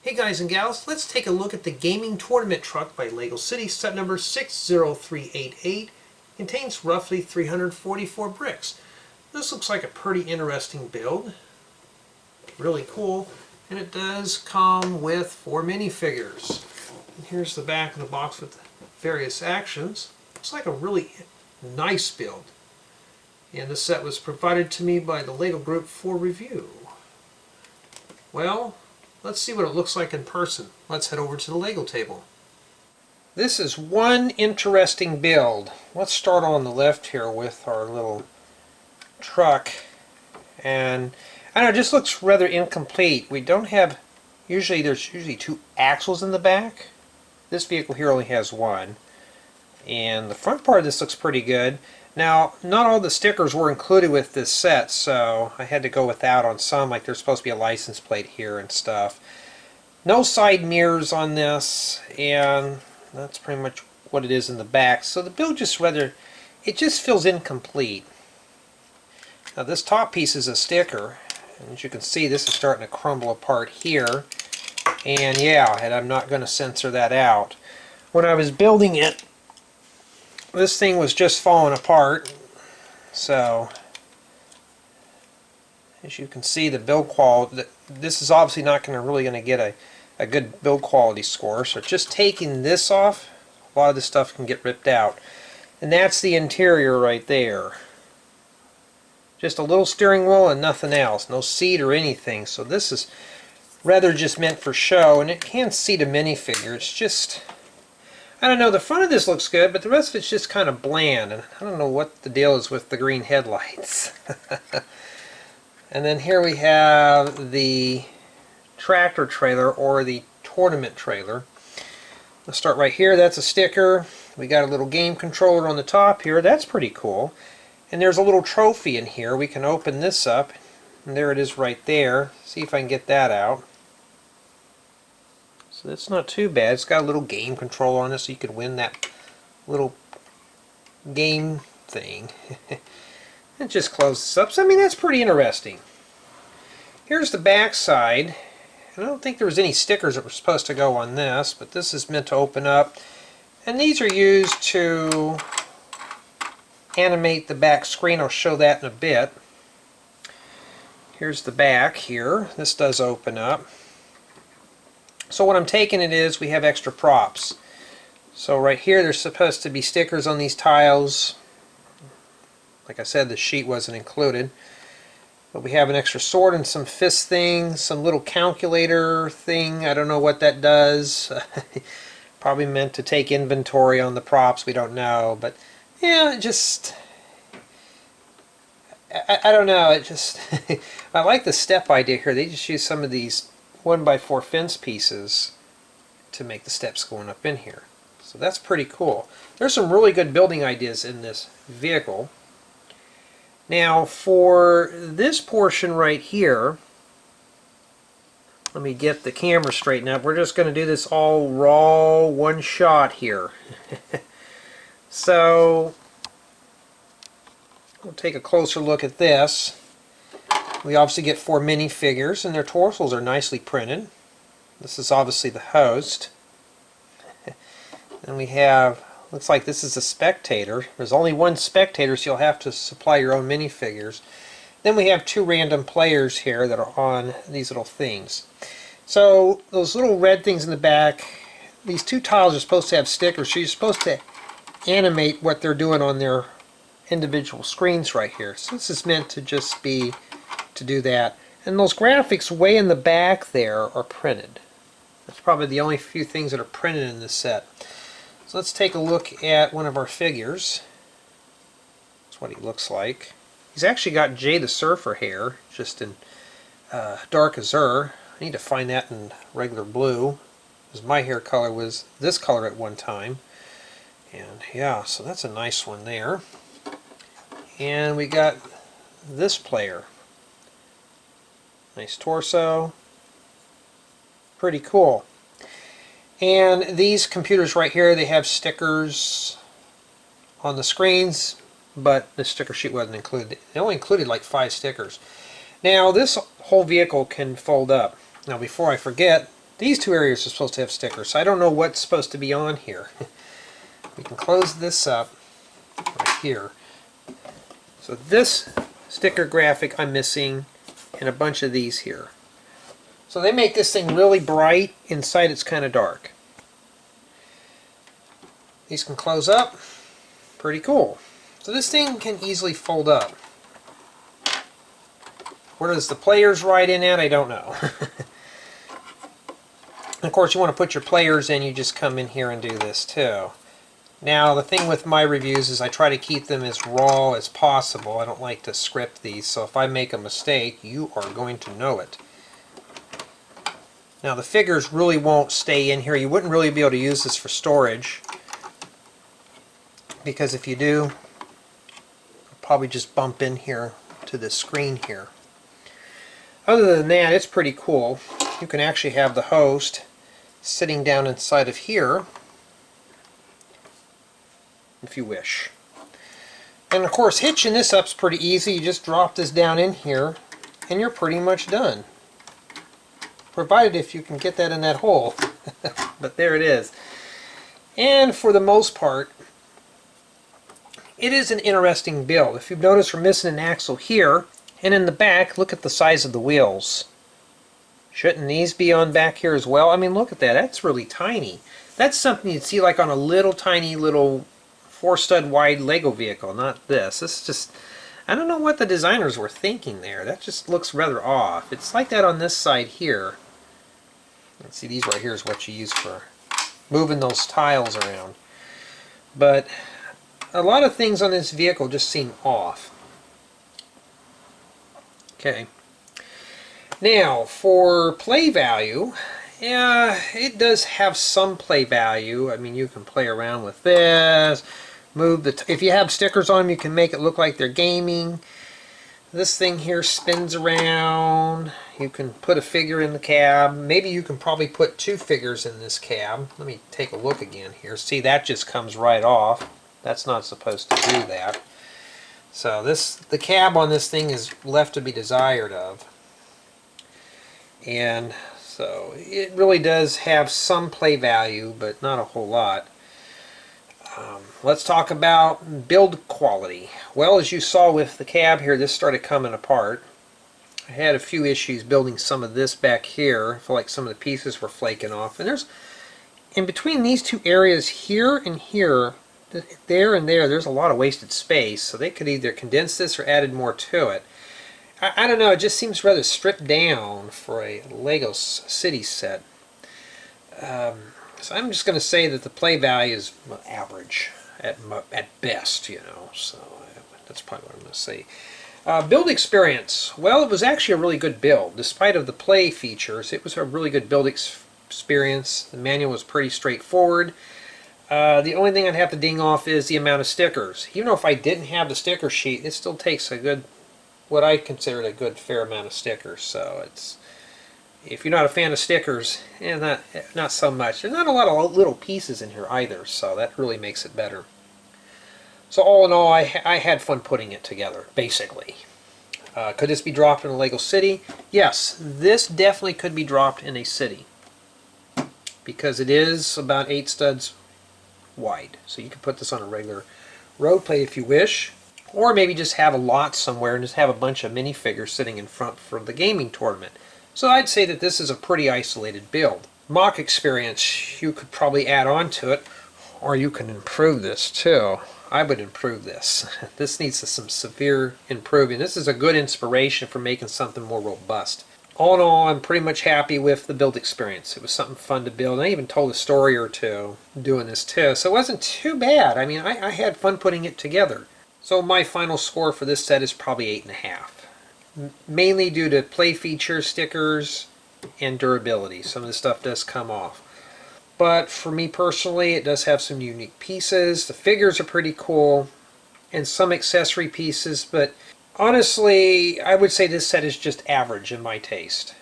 Hey guys and gals, let's take a look at the gaming tournament truck by Lego City. Set number 60388 contains roughly 344 bricks. This looks like a pretty interesting build. Really cool. And it does come with 4 minifigures. And here's the back of the box with the various actions. Looks like a really nice build. And this set was provided to me by the Lego group for review. Well, let's see what it looks like in person. Let's head over to the Lego table. This is one interesting build. Let's start on the left here with our little truck. And I don't know, it just looks rather incomplete. We don't have, there's usually 2 axles in the back. This vehicle here only has 1. And the front part of this looks pretty good. Now, not all the stickers were included with this set, so I had to go without on some, like there's supposed to be a license plate here and stuff. No side mirrors on this, and that's pretty much what it is in the back. So the build it just feels incomplete. Now this top piece is a sticker, and as you can see, this is starting to crumble apart here. And yeah, and I'm not going to censor that out. When I was building it, this thing was just falling apart, so as you can see, the build quality, this is obviously not really going to get a good build quality score. So just taking this off, a lot of this stuff can get ripped out. And that's the interior right there. Just a little steering wheel and nothing else, no seat or anything. So this is rather just meant for show, and it can seat a minifigure. It's just, I don't know, the front of this looks good, but the rest of it's just kind of bland, and I don't know what the deal is with the green headlights. And then here we have the tractor trailer, or the tournament trailer. Let's start right here. That's a sticker. We got a little game controller on the top here. That's pretty cool. And there's a little trophy in here. We can open this up, and there it is right there. See if I can get that out. So that's not too bad. It's got a little game controller on it, so you could win that little game thing. And just close this up. So I mean, that's pretty interesting. Here's the back side. I don't think there was any stickers that were supposed to go on this, but this is meant to open up. And these are used to animate the back screen. I'll show that in a bit. Here's the back here. This does open up. So what I'm taking it is we have extra props. So right here there's supposed to be stickers on these tiles. Like I said, the sheet wasn't included. But we have an extra sword and some fist things, some little calculator thing. I don't know what that does. Probably meant to take inventory on the props. We don't know. But yeah, I don't know. It just I like the step idea here. They just use some of these 1x4 fence pieces to make the steps going up in here. So that's pretty cool. There's some really good building ideas in this vehicle. Now for this portion right here, let me get the camera straightened up. We're just going to do this all raw, one shot here. So we'll take a closer look at this. We obviously get 4 minifigures, and their torsos are nicely printed. This is obviously the host. And we have, looks like this is a spectator. There's only 1 spectator, so you'll have to supply your own minifigures. Then we have 2 random players here that are on these little things. So those little red things in the back, these 2 tiles are supposed to have stickers, so you're supposed to animate what they're doing on their individual screens right here. So this is meant to just be to do that. And those graphics way in the back there are printed. That's probably the only few things that are printed in this set. So let's take a look at one of our figures. That's what he looks like. He's actually got Jay the Surfer hair, just in dark azure. I need to find that in regular blue, because my hair color was this color at one time. And yeah, so that's a nice one there. And we got this player. Nice torso. Pretty cool. And these computers right here, they have stickers on the screens, but the sticker sheet wasn't included. They only included like 5 stickers. Now this whole vehicle can fold up. Now before I forget, These two areas are supposed to have stickers, so I don't know what's supposed to be on here. We can close this up right here. So this sticker graphic I'm missing, and a bunch of these here. So they make this thing really bright. Inside it's kind of dark. These can close up. Pretty cool. So this thing can easily fold up. Where does the players ride in at? I don't know. Of course, you want to put your players in, you just come in here and do this too. Now, the thing with my reviews is I try to keep them as raw as possible. I don't like to script these, so if I make a mistake, you are going to know it. Now, the figures really won't stay in here. You wouldn't really be able to use this for storage, because if you do, you'll probably just bump in here to this screen here. Other than that, it's pretty cool. You can actually have the host sitting down inside of here if you wish. And of course, hitching this up's pretty easy. You just drop this down in here and you're pretty much done. Provided if you can get that in that hole. But there it is. And for the most part, it is an interesting build. If you've noticed, we're missing an axle here. And in the back, look at the size of the wheels. Shouldn't these be on back here as well? I mean, look at that. That's really tiny. That's something you'd see like on a little tiny little 4-stud wide Lego vehicle, not this. This is just, I don't know what the designers were thinking there. That just looks rather off. It's like that on this side here. Let's see, these right here is what you use for moving those tiles around. But a lot of things on this vehicle just seem off. Okay. Now, for play value, yeah, it does have some play value. I mean, you can play around with this, move the... if you have stickers on them, you can make it look like they're gaming. This thing here spins around. You can put a figure in the cab. Maybe you can probably put 2 figures in this cab. Let me take a look again here. See, that just comes right off. That's not supposed to do that. So the cab on this thing is left to be desired of. And so it really does have some play value, but not a whole lot. Let's talk about build quality. Well, as you saw with the cab here, this started coming apart. I had a few issues building some of this back here. I feel like some of the pieces were flaking off. And there's, in between these two areas here and here, there and there's a lot of wasted space, so they could either condense this or added more to it. I don't know, it just seems rather stripped down for a Lego City set. So I'm just going to say that the play value is average at best, you know, so that's probably what I'm going to say. Build experience. Well, it was actually a really good build. Despite of the play features, it was a really good build experience. The manual was pretty straightforward. The only thing I'd have to ding off is the amount of stickers. Even though if I didn't have the sticker sheet, it still takes a good, what I consider a good fair amount of stickers. So it's, if you're not a fan of stickers, not so much. There's not a lot of little pieces in here either, so that really makes it better. So all in all, I had fun putting it together, basically. Could this be dropped in a Lego City? Yes, this definitely could be dropped in a city, because it is about 8 studs wide. So you can put this on a regular road plate if you wish, or maybe just have a lot somewhere and just have a bunch of minifigures sitting in front for the gaming tournament. So I'd say that this is a pretty isolated build. Mock experience, you could probably add on to it, or you can improve this too. I would improve this. This needs some severe improving. This is a good inspiration for making something more robust. All in all, I'm pretty much happy with the build experience. It was something fun to build. I even told a story or two doing this too, so it wasn't too bad. I mean, I had fun putting it together. So my final score for this set is probably 8.5. Mainly due to play features, stickers, and durability. Some of the stuff does come off. But for me personally, it does have some unique pieces. The figures are pretty cool, and some accessory pieces, but honestly, I would say this set is just average in my taste.